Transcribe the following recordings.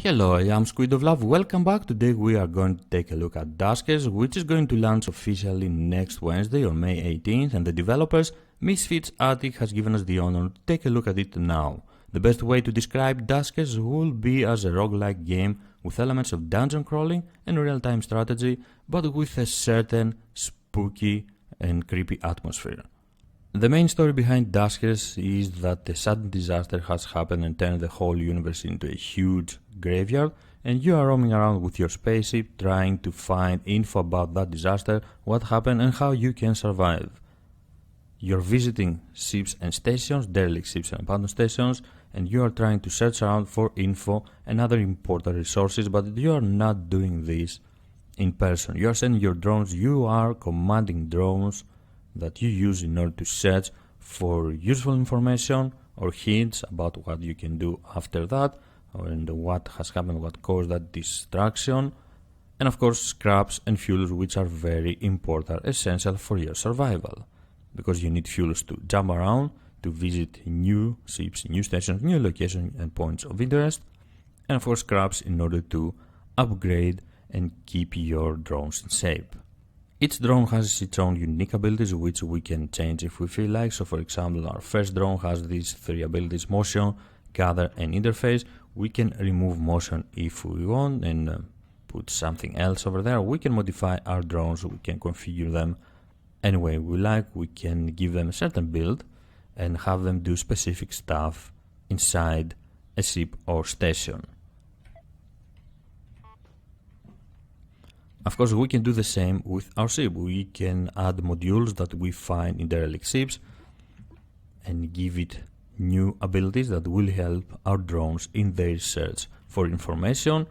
Hello, I am SquidofLove. Welcome back. Today we are going to take a look at Duskers, which is going to launch officially next Wednesday on May 18th, and the developers, Misfits Attic, has given us the honor to take a look at it now. The best way to describe Duskers will be as a roguelike game with elements of dungeon crawling and real-time strategy, but with a certain spooky and creepy atmosphere. The main story behind Duskers is that a sudden disaster has happened and turned the whole universe into a huge graveyard, and you are roaming around with your spaceship trying to find info about that disaster, what happened and how you can survive. You're visiting ships and stations, derelict ships and abandoned stations, and you are trying to search around for info and other important resources, but you are not doing this in person. You are sending your drones, you are commanding drones that you use in order to search for useful information or hints about what you can do after that, and what has happened, what caused that distraction, and of course scraps and fuels, which are very important, essential for your survival, because you need fuels to jump around, to visit new ships, new stations, new locations and points of interest, and of course scraps in order to upgrade and keep your drones in shape. Each drone has its own unique abilities, which we can change if we feel like. So for example, our first drone has these three abilities: motion, gather and interface. We can remove motion if we want and put something else over there. We can modify our drones, we can configure them any way we like. We can give them a certain build and have them do specific stuff inside a ship or station. Of course, we can do the same with our ship. We can add modules that we find in derelict ships and give it new abilities that will help our drones in their search for information.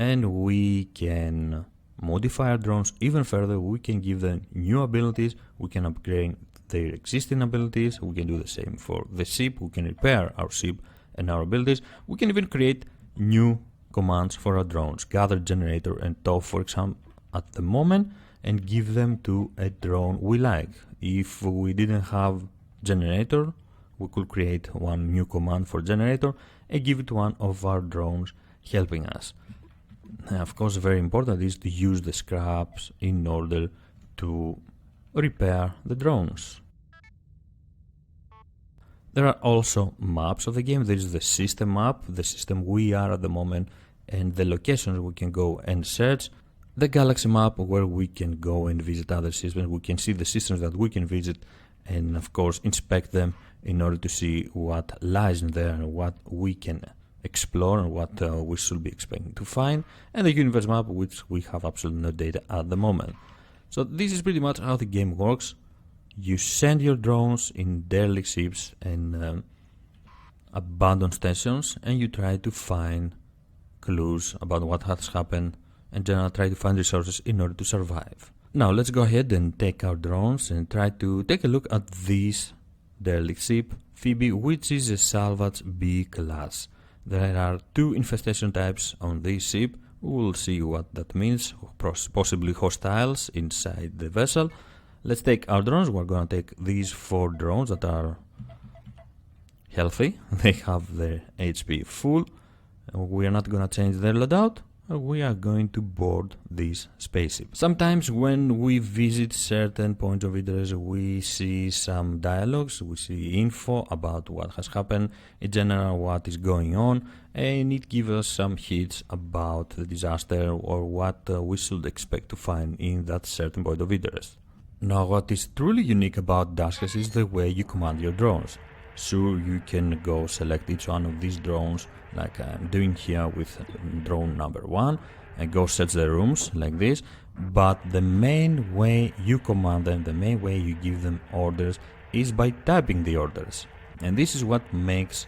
And we can modify our drones even further. We can give them new abilities, we can upgrade their existing abilities, we can do the same for the ship, we can repair our ship and our abilities. We can even create new commands for our drones, gather, generator and tow, for example, at the moment, and give them to a drone we like. If we didn't have generator, we could create one new command for generator and give it to one of our drones helping us. Of course, very important is to use the scraps in order to repair the drones. There are also maps of the game. There is the system map, the system we are at the moment, and the locations we can go and search. The galaxy map, where we can go and visit other systems. We can see the systems that we can visit and of course inspect them in order to see what lies in there and what we can explore and what we should be expecting to find. And the universe map, which we have absolutely no data at the moment. So this is pretty much how the game works. You send your drones in derelict ships and abandoned stations, and you try to find clues about what has happened and generally try to find resources in order to survive. Now let's go ahead and take our drones and try to take a look at this derelict ship, Phoebe, which is a salvage B class. There are two infestation types on this ship. We will see what that means, possibly hostiles inside the vessel. Let's take our drones. We're going to take these 4 drones that are healthy. They have their HP full. We are not going to change their loadout. We are going to board this spaceship. Sometimes when we visit certain points of interest, we see some dialogues, we see info about what has happened, in general what is going on, and it gives us some hints about the disaster or what we should expect to find in that certain point of interest. Now, what is truly unique about Duskers is the way you command your drones. Sure, you can go select each one of these drones, like I'm doing here with drone number 1, and go search the rooms like this, but the main way you command them, the main way you give them orders is by typing the orders. And this is what makes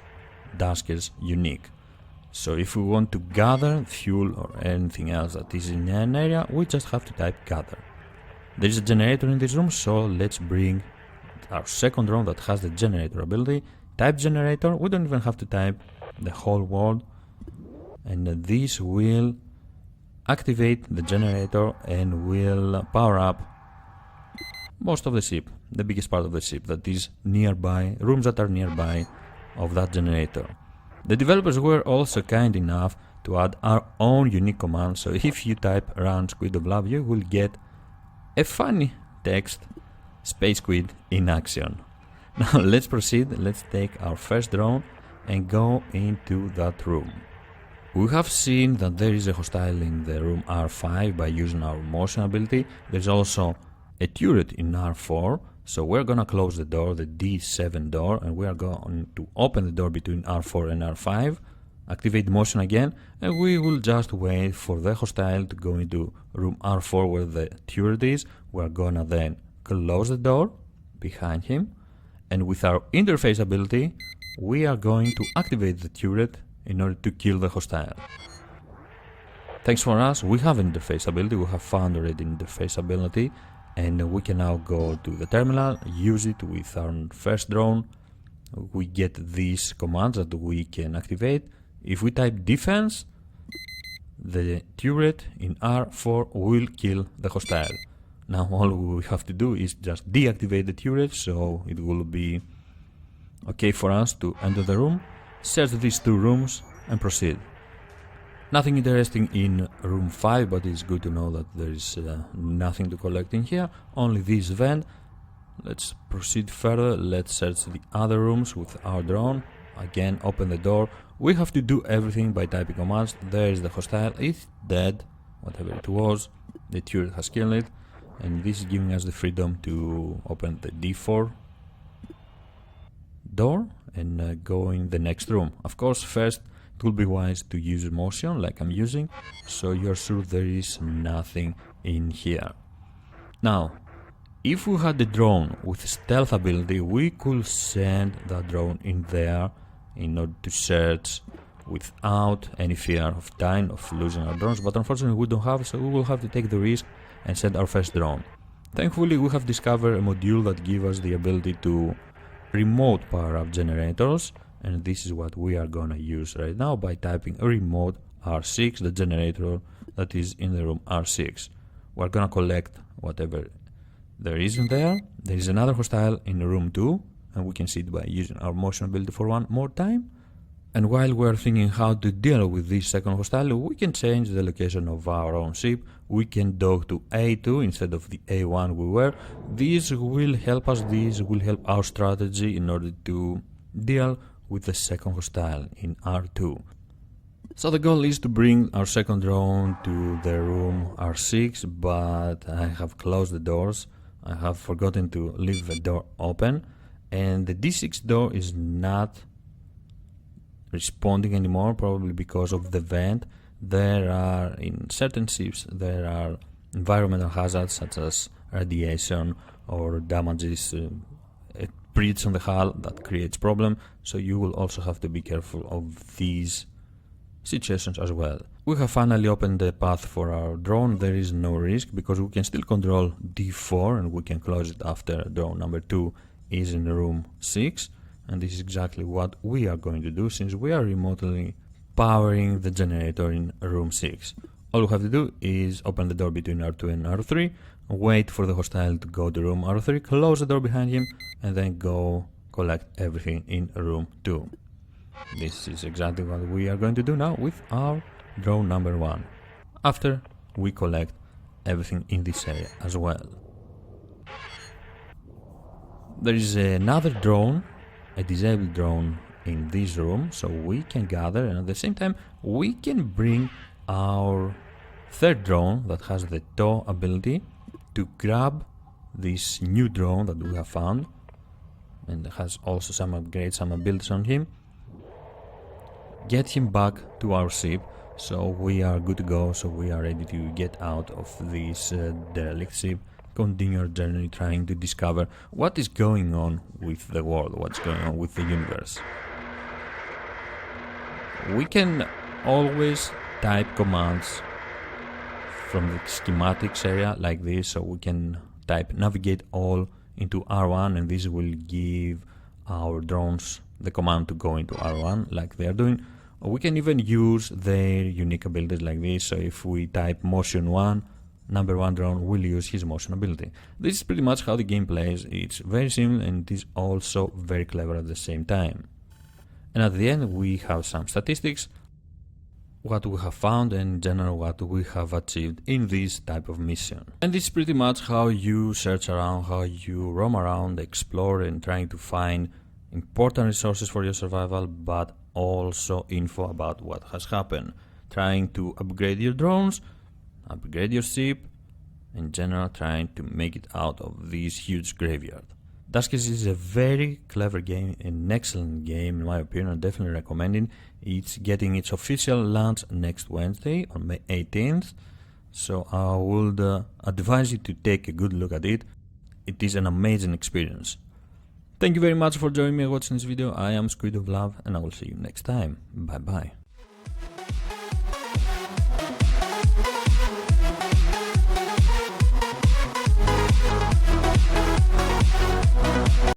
Duskers unique. So if we want to gather fuel or anything else that is in an area, we just have to type gather. There is a generator in this room, so let's bring our second drone that has the generator ability. Type generator, we don't even have to type the whole word, and this will activate the generator and will power up most of the ship, the biggest part of the ship that is nearby, rooms that are nearby of that generator. The developers were also kind enough to add our own unique command, so if you type run SquidofLove, you will get a funny text Space Squid in action. Now let's proceed, let's take our first drone and go into that room. We have seen that there is a hostile in the room R5 by using our motion ability. There's also a turret in R4, so we're gonna close the door, the D7 door, and we are going to open the door between R4 and R5, activate motion again, and we will just wait for the hostile to go into room R4 where the turret is. We're gonna then close the door behind him, and with our interface ability, we are going to activate the turret in order to kill the hostile. Thanks for us, we have interface ability, we have found already interface ability, and we can now go to the terminal, use it with our first drone. We get these commands that we can activate. If we type defense, the turret in R4 will kill the hostile. Now all we have to do is just deactivate the turret, so it will be okay for us to enter the room, search these two rooms and proceed. Nothing interesting in room 5, but it's good to know that there is nothing to collect in here, only this vent. Let's proceed further, let's search the other rooms with our drone. Again, open the door. We have to do everything by typing commands. There is the hostile, it's dead, whatever it was, the turret has killed it, and this is giving us the freedom to open the D4 door and go in the next room. Of course, first it will be wise to use motion like I'm using, so you're sure there is nothing in here. Now, if we had a drone with stealth ability, we could send that drone in there in order to search without any fear of dying, of losing our drones, but unfortunately we don't have, so we will have to take the risk and send our first drone. Thankfully, we have discovered a module that gives us the ability to remote power up generators, and this is what we are gonna use right now by typing remote R6, the generator that is in the room R6. We're gonna collect whatever there is in there. There is another hostile in room 2, and we can see it by using our motion ability for one more time. And while we're thinking how to deal with this second hostile, we can change the location of our own ship. We can dock to A2 instead of the A1 we were. This will help us, this will help our strategy in order to deal with the second hostile in R2. So the goal is to bring our second drone to the room R6, but I have closed the doors. I have forgotten to leave the door open, and the D6 door is not responding anymore, probably because of the vent. There are, in certain ships, there are environmental hazards such as radiation or damages, a breach on the hull that creates problem, so you will also have to be careful of these situations as well. We have finally opened the path for our drone. There is no risk because we can still control D4 and we can close it after drone number 2 is in room 6. And this is exactly what we are going to do since we are remotely powering the generator in room 6. All we have to do is open the door between R2 and R3, wait for the hostile to go to room R3, close the door behind him, and then go collect everything in room 2. This is exactly what we are going to do now with our drone number 1, after we collect everything in this area as well. There is another drone, a disabled drone in this room, so we can gather, and at the same time we can bring our third drone that has the tow ability to grab this new drone that we have found, and has also some upgrades, some abilities on him, get him back to our ship, so we are good to go, so we are ready to get out of this derelict ship, continue our journey trying to discover what is going on with the world, what's going on with the universe. We can always type commands from the schematics area like this, so we can type navigate all into R1, and this will give our drones the command to go into R1 like they are doing. We can even use their unique abilities like this, so if we type motion 1, number 1 drone will use his motion ability. This is pretty much how the game plays. It's very simple and it is also very clever at the same time. And at the end we have some statistics, what we have found and in general what we have achieved in this type of mission. And this is pretty much how you search around, how you roam around, explore and trying to find important resources for your survival, but also info about what has happened. Trying to upgrade your drones, upgrade your ship, in general trying to make it out of this huge graveyard. Duskers is a very clever game, an excellent game in my opinion, I definitely recommend it. It's getting its official launch next Wednesday on May 18th, so I would advise you to take a good look at it. It is an amazing experience. Thank you very much for joining me and watching this video. I am SquidofLove and I will see you next time. Bye bye.